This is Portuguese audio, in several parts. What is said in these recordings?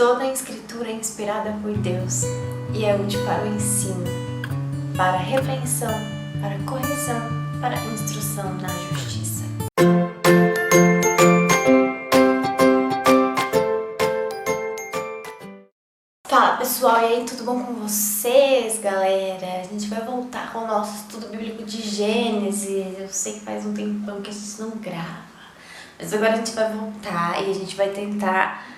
Toda a escritura é inspirada por Deus e é útil para o ensino, para a repreensão, para a correção, para a instrução na justiça. Fala pessoal, e aí, tudo bom com vocês, galera? A gente vai voltar com o nosso estudo bíblico de Gênesis. Eu sei que faz um tempão que a gente não grava, mas agora a gente vai voltar e a gente vai tentar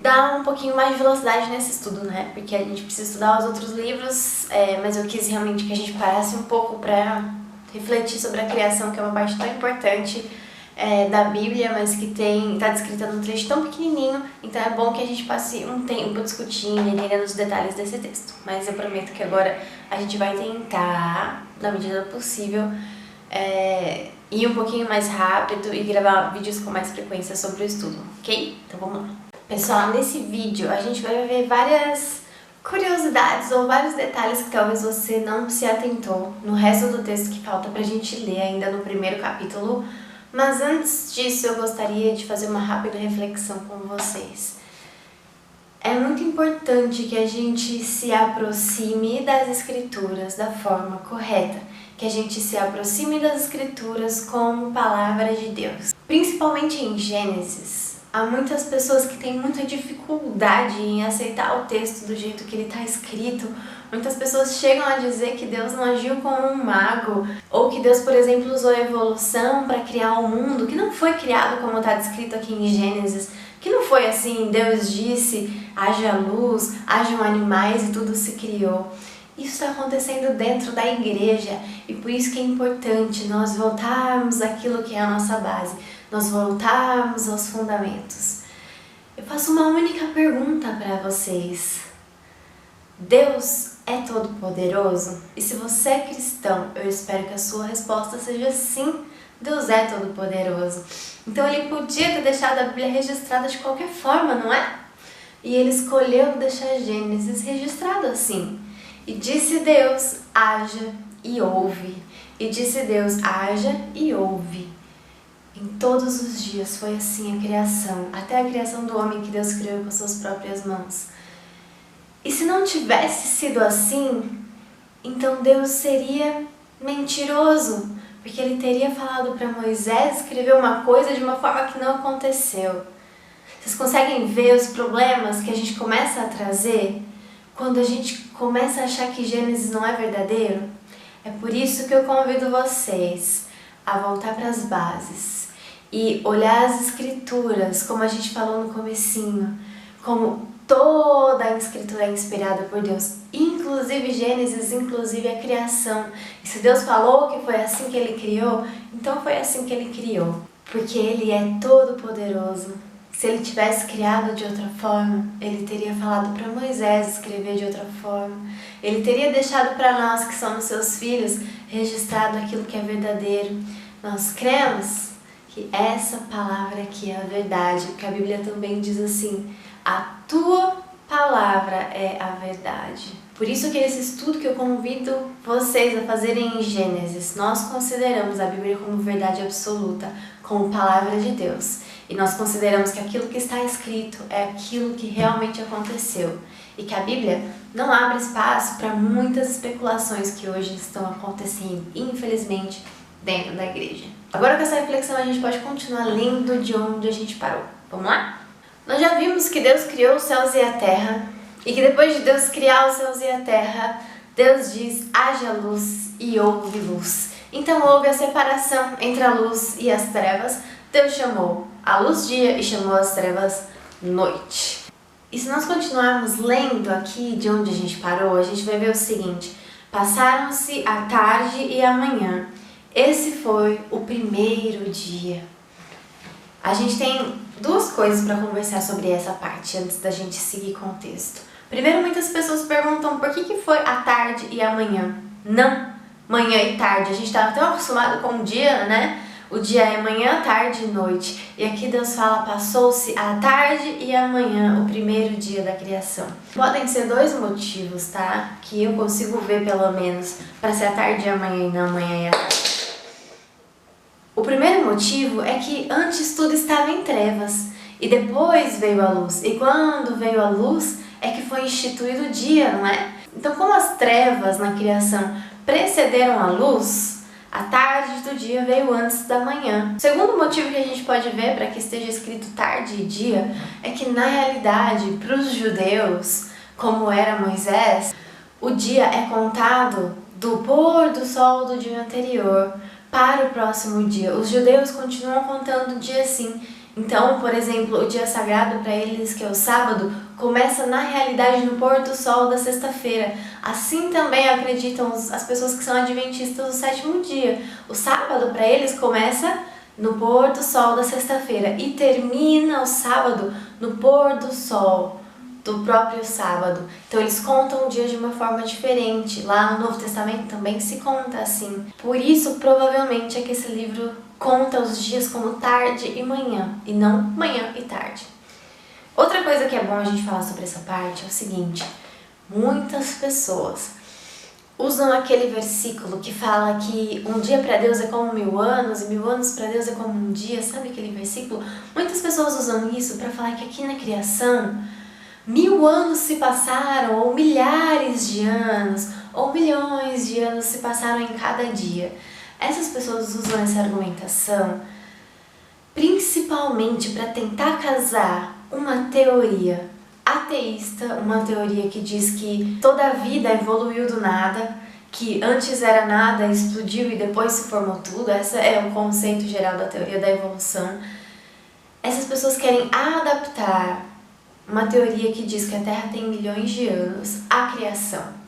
dar um pouquinho mais de velocidade nesse estudo, né? Porque a gente precisa estudar os outros livros, mas eu quis realmente que a gente parasse um pouco para refletir sobre a criação, que é uma parte tão importante da Bíblia, mas que está descrita num trecho tão pequenininho, então é bom que a gente passe um tempo discutindo e entendendo os detalhes desse texto. Mas eu prometo que agora a gente vai tentar, na medida do possível, ir um pouquinho mais rápido e gravar vídeos com mais frequência sobre o estudo, ok? Então vamos lá. Pessoal, nesse vídeo a gente vai ver várias curiosidades ou vários detalhes que talvez você não se atentou no resto do texto que falta pra gente ler ainda no primeiro capítulo. Mas antes disso eu gostaria de fazer uma rápida reflexão com vocês. É muito importante que a gente se aproxime das Escrituras da forma correta, que a gente se aproxime das Escrituras como palavra de Deus. Principalmente em Gênesis, há muitas pessoas que têm muita dificuldade em aceitar o texto do jeito que ele está escrito. Muitas pessoas chegam a dizer que Deus não agiu como um mago, ou que Deus, por exemplo, usou a evolução para criar o mundo, que não foi criado como está descrito aqui em Gênesis, que não foi assim, Deus disse, haja luz, hajam animais e tudo se criou. Isso está acontecendo dentro da igreja e por isso que é importante nós voltarmos àquilo que é a nossa base, nós voltarmos aos fundamentos. Eu faço uma única pergunta para vocês. Deus é todo-poderoso? E se você é cristão, eu espero que a sua resposta seja sim, Deus é todo-poderoso. Então ele podia ter deixado a Bíblia registrada de qualquer forma, não é? E ele escolheu deixar Gênesis registrado assim. E disse Deus, haja e ouve. E disse Deus, haja e ouve. Em todos os dias foi assim a criação, até a criação do homem que Deus criou com suas próprias mãos. E se não tivesse sido assim, então Deus seria mentiroso, porque ele teria falado para Moisés escrever uma coisa de uma forma que não aconteceu. Vocês conseguem ver os problemas que a gente começa a trazer quando a gente começa a achar que Gênesis não é verdadeiro? É por isso que eu convido vocês a voltar para as bases e olhar as escrituras, como a gente falou no comecinho, como toda a escritura é inspirada por Deus, inclusive Gênesis, inclusive a criação. E se Deus falou que foi assim que ele criou, então foi assim que ele criou, porque ele é todo poderoso. Se ele tivesse criado de outra forma, ele teria falado para Moisés escrever de outra forma. Ele teria deixado para nós, que somos seus filhos, registrado aquilo que é verdadeiro. Nós cremos que essa palavra aqui é a verdade, porque a Bíblia também diz assim, a tua palavra é a verdade. Por isso que esse estudo que eu convido vocês a fazerem em Gênesis, nós consideramos a Bíblia como verdade absoluta, como palavra de Deus. E nós consideramos que aquilo que está escrito é aquilo que realmente aconteceu. E que a Bíblia não abre espaço para muitas especulações que hoje estão acontecendo, infelizmente, dentro da igreja. Agora com essa reflexão a gente pode continuar lendo de onde a gente parou. Vamos lá? Nós já vimos que Deus criou os céus e a terra, e que depois de Deus criar os céus e a terra, Deus diz, haja luz e houve luz. Então houve a separação entre a luz e as trevas. Deus chamou a luz dia e chamou as trevas noite. E se nós continuarmos lendo aqui de onde a gente parou, a gente vai ver o seguinte, passaram-se a tarde e a manhã. Esse foi o primeiro dia. A gente tem duas coisas para conversar sobre essa parte antes da gente seguir com o texto. Primeiro, muitas pessoas perguntam por que foi a tarde e a manhã, não manhã e tarde. A gente estava tão acostumado com o dia, né? O dia é manhã, tarde e noite. E aqui Deus fala, passou-se a tarde e a manhã, o primeiro dia da criação. Podem ser dois motivos, tá? Que eu consigo ver pelo menos, para ser a tarde e a manhã e não amanhã e a tarde. O primeiro motivo é que antes tudo estava em trevas. E depois veio a luz. E quando veio a luz é que foi instituído o dia, não é? Então, como as trevas na criação precederam a luz, a tarde do dia veio antes da manhã. O segundo motivo que a gente pode ver para que esteja escrito tarde e dia é que, na realidade, para os judeus, como era Moisés, o dia é contado do pôr do sol do dia anterior para o próximo dia. Os judeus continuam contando o dia assim. Então, por exemplo, o dia sagrado para eles, que é o sábado, começa na realidade no pôr do sol da sexta-feira. Assim também acreditam as pessoas que são adventistas do sétimo dia. O sábado para eles começa no pôr do sol da sexta-feira e termina o sábado no pôr do sol do próprio sábado. Então eles contam o dia de uma forma diferente. Lá no Novo Testamento também se conta assim. Por isso, provavelmente, é que esse livro conta os dias como tarde e manhã, e não manhã e tarde. Outra coisa que é bom a gente falar sobre essa parte é o seguinte: muitas pessoas usam aquele versículo que fala que um dia para Deus é como 1000 anos e 1000 anos para Deus é como um dia. Sabe aquele versículo? Muitas pessoas usam isso para falar que aqui na criação 1000 anos se passaram, ou milhares de anos, ou milhões de anos se passaram em cada dia. Essas pessoas usam essa argumentação principalmente para tentar casar uma teoria ateísta, uma teoria que diz que toda a vida evoluiu do nada, que antes era nada, explodiu e depois se formou tudo. Esse é o conceito geral da teoria da evolução. Essas pessoas querem adaptar uma teoria que diz que a Terra tem milhões de anos à criação.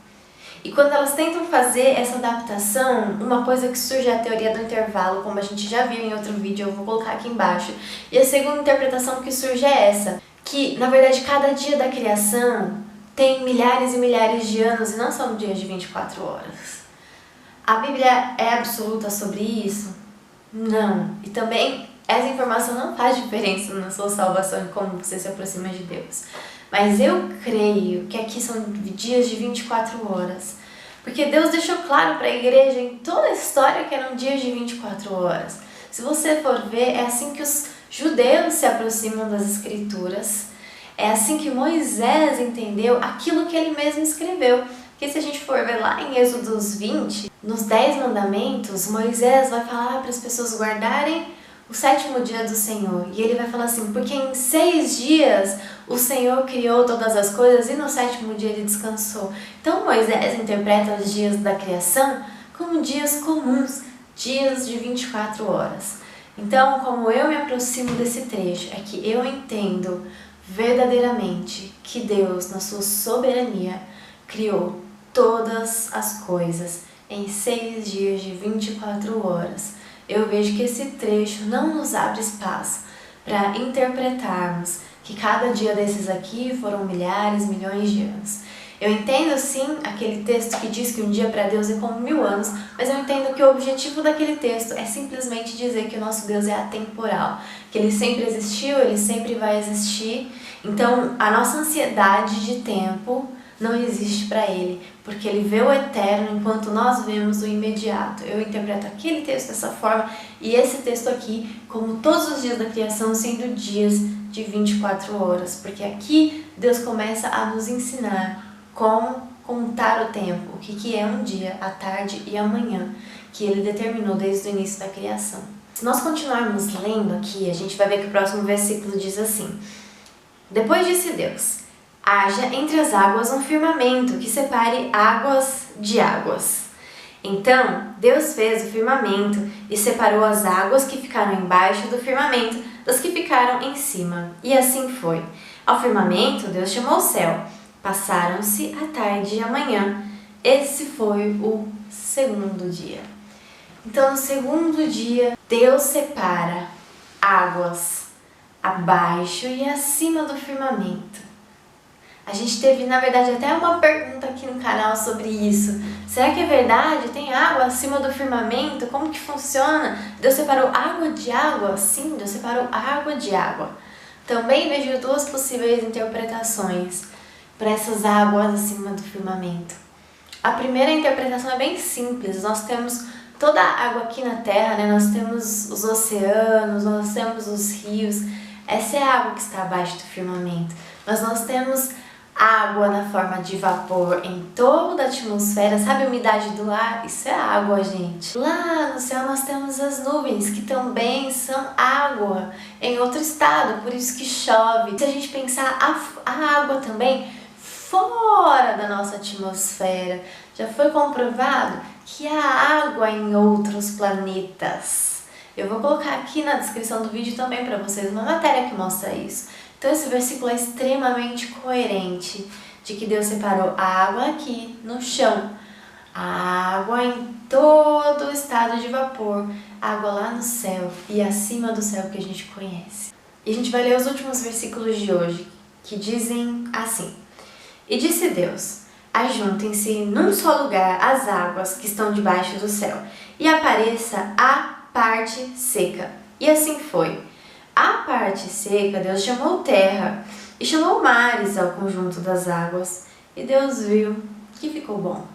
E quando elas tentam fazer essa adaptação, uma coisa que surge é a teoria do intervalo, como a gente já viu em outro vídeo, eu vou colocar aqui embaixo. E a segunda interpretação que surge é essa, que na verdade cada dia da criação tem milhares e milhares de anos e não são dias de 24 horas. A Bíblia é absoluta sobre isso? Não. E também essa informação não faz diferença na sua salvação e como você se aproxima de Deus. Mas eu creio que aqui são dias de 24 horas. Porque Deus deixou claro para a igreja em toda a história que eram dias de 24 horas. Se você for ver, é assim que os judeus se aproximam das Escrituras. É assim que Moisés entendeu aquilo que ele mesmo escreveu. Porque se a gente for ver lá em Êxodos 20, nos 10 mandamentos, Moisés vai falar para as pessoas guardarem o sétimo dia do Senhor. E ele vai falar assim: porque em 6 dias o Senhor criou todas as coisas e no sétimo dia ele descansou. Então Moisés interpreta os dias da criação como dias comuns, dias de 24 horas. Então, como eu me aproximo desse trecho, é que eu entendo verdadeiramente que Deus, na sua soberania, criou todas as coisas em 6 dias de 24 horas. Eu vejo que esse trecho não nos abre espaço para interpretarmos que cada dia desses aqui foram milhares, milhões de anos. Eu entendo sim aquele texto que diz que um dia para Deus é como 1000 anos, mas eu entendo que o objetivo daquele texto é simplesmente dizer que o nosso Deus é atemporal, que ele sempre existiu, ele sempre vai existir. Então a nossa ansiedade de tempo não existe para ele, porque ele vê o eterno enquanto nós vemos o imediato. Eu interpreto aquele texto dessa forma e esse texto aqui como todos os dias da criação sendo dias de 24 horas, porque aqui Deus começa a nos ensinar como contar o tempo, o que é um dia, a tarde e a manhã, que ele determinou desde o início da criação. Se nós continuarmos lendo aqui, a gente vai ver que o próximo versículo diz assim: depois disse Deus: haja entre as águas um firmamento que separe águas de águas. Então Deus fez o firmamento e separou as águas que ficaram embaixo do firmamento das que ficaram em cima. E assim foi. Ao firmamento Deus chamou o céu. Passaram-se a tarde e a manhã. Esse foi o segundo dia. Então no segundo dia Deus separa águas abaixo e acima do firmamento. A gente teve, na verdade, até uma pergunta aqui no canal sobre isso. Será que é verdade? Tem água acima do firmamento? Como que funciona? Deus separou água de água? Sim, Deus separou água de água. Também vejo duas possíveis interpretações para essas águas acima do firmamento. A primeira interpretação é bem simples. Nós temos toda a água aqui na Terra, né? Nós temos os oceanos, nós temos os rios. Essa é a água que está abaixo do firmamento. Mas nós temos água na forma de vapor em toda a atmosfera. Sabe a umidade do ar? Isso é água, gente. Lá no céu nós temos as nuvens, que também são água em outro estado, por isso que chove. Se a gente pensar a água também fora da nossa atmosfera, já foi comprovado que há água em outros planetas. Eu vou colocar aqui na descrição do vídeo também para vocês uma matéria que mostra isso. Então esse versículo é extremamente coerente, de que Deus separou a água aqui no chão, a água em todo o estado de vapor, a água lá no céu e acima do céu que a gente conhece. E a gente vai ler os últimos versículos de hoje, que dizem assim: E disse Deus: Ajuntem-se num só lugar as águas que estão debaixo do céu, e apareça a parte seca. E assim foi. A parte seca Deus chamou terra, e chamou mares ao conjunto das águas, e Deus viu que ficou bom.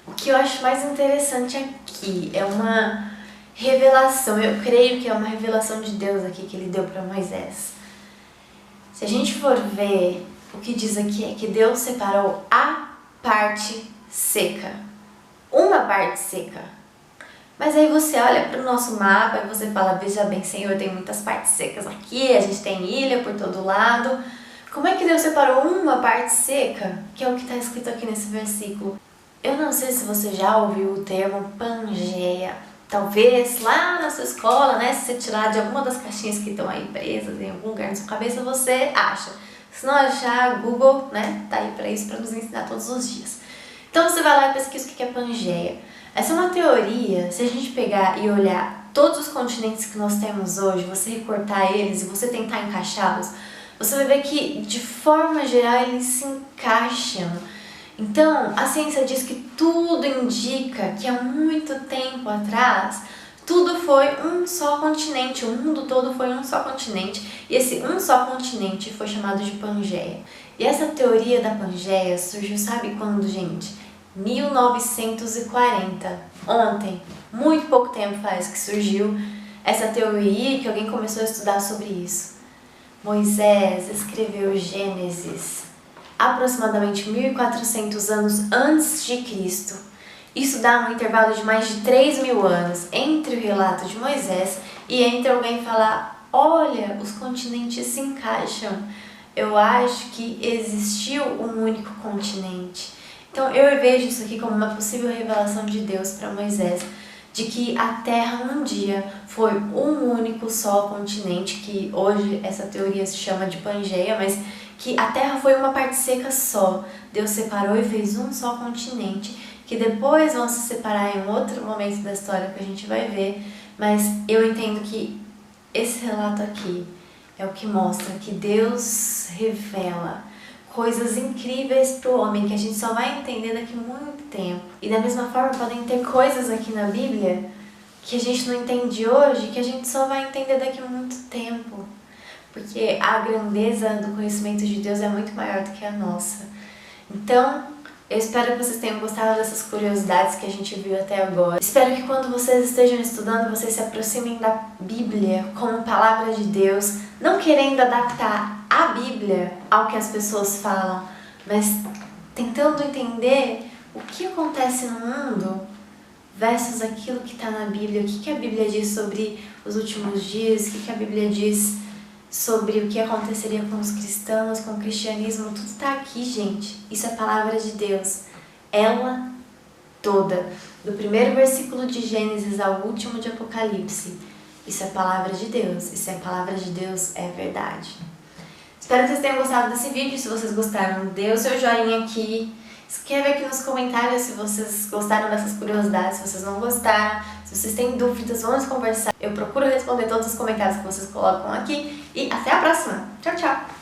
O que eu acho mais interessante aqui é uma revelação, eu creio que é uma revelação de Deus aqui que ele deu para Moisés. Se a gente for ver, o que diz aqui é que Deus separou a parte seca, uma parte seca. Mas aí você olha para o nosso mapa e você fala: veja bem, Senhor, tem muitas partes secas aqui, a gente tem ilha por todo lado. Como é que Deus separou uma parte seca? Que é o que está escrito aqui nesse versículo. Eu não sei se você já ouviu o termo Pangeia. Talvez lá na sua escola, né, se você tirar de alguma das caixinhas que estão aí presas em algum lugar na sua cabeça, você acha. Se não achar, Google, né, tá aí para isso, para nos ensinar todos os dias. Então você vai lá e pesquisa o que é Pangeia. Essa é uma teoria. Se a gente pegar e olhar todos os continentes que nós temos hoje, você recortar eles e você tentar encaixá-los, você vai ver que, de forma geral, eles se encaixam. Então, a ciência diz que tudo indica que há muito tempo atrás, tudo foi um só continente, o mundo todo foi um só continente, e esse um só continente foi chamado de Pangeia. E essa teoria da Pangeia surgiu, sabe quando, gente? 1940, ontem, muito pouco tempo faz que surgiu essa teoria, que alguém começou a estudar sobre isso. Moisés escreveu Gênesis aproximadamente 1400 anos antes de Cristo. Isso dá um intervalo de mais de 3.000 anos entre o relato de Moisés e entre alguém falar: olha, os continentes se encaixam. Eu acho que existiu um único continente. Então eu vejo isso aqui como uma possível revelação de Deus para Moisés, de que a Terra um dia foi um único só continente, que hoje essa teoria se chama de Pangeia, mas que a Terra foi uma parte seca só. Deus separou e fez um só continente, que depois vão se separar em um outro momento da história que a gente vai ver, mas eu entendo que esse relato aqui é o que mostra que Deus revela coisas incríveis para o homem que a gente só vai entender daqui a muito tempo. E da mesma forma podem ter coisas aqui na Bíblia que a gente não entende hoje, que a gente só vai entender daqui a muito tempo. Porque a grandeza do conhecimento de Deus é muito maior do que a nossa. Então, eu espero que vocês tenham gostado dessas curiosidades que a gente viu até agora. Espero que quando vocês estejam estudando, vocês se aproximem da Bíblia como palavra de Deus, não querendo adaptar a Bíblia ao que as pessoas falam, mas tentando entender o que acontece no mundo versus aquilo que está na Bíblia. O que a Bíblia diz sobre os últimos dias, o que a Bíblia diz sobre o que aconteceria com os cristãos, com o cristianismo. Tudo está aqui, gente. Isso é a palavra de Deus. Ela toda. Do primeiro versículo de Gênesis ao último de Apocalipse. Isso é a palavra de Deus. Isso é a palavra de Deus, é verdade. Espero que vocês tenham gostado desse vídeo. Se vocês gostaram, dê o seu joinha aqui. Escreve aqui nos comentários se vocês gostaram dessas curiosidades, se vocês não gostaram. Se vocês têm dúvidas, vamos conversar. Eu procuro responder todos os comentários que vocês colocam aqui. E até a próxima. Tchau, tchau!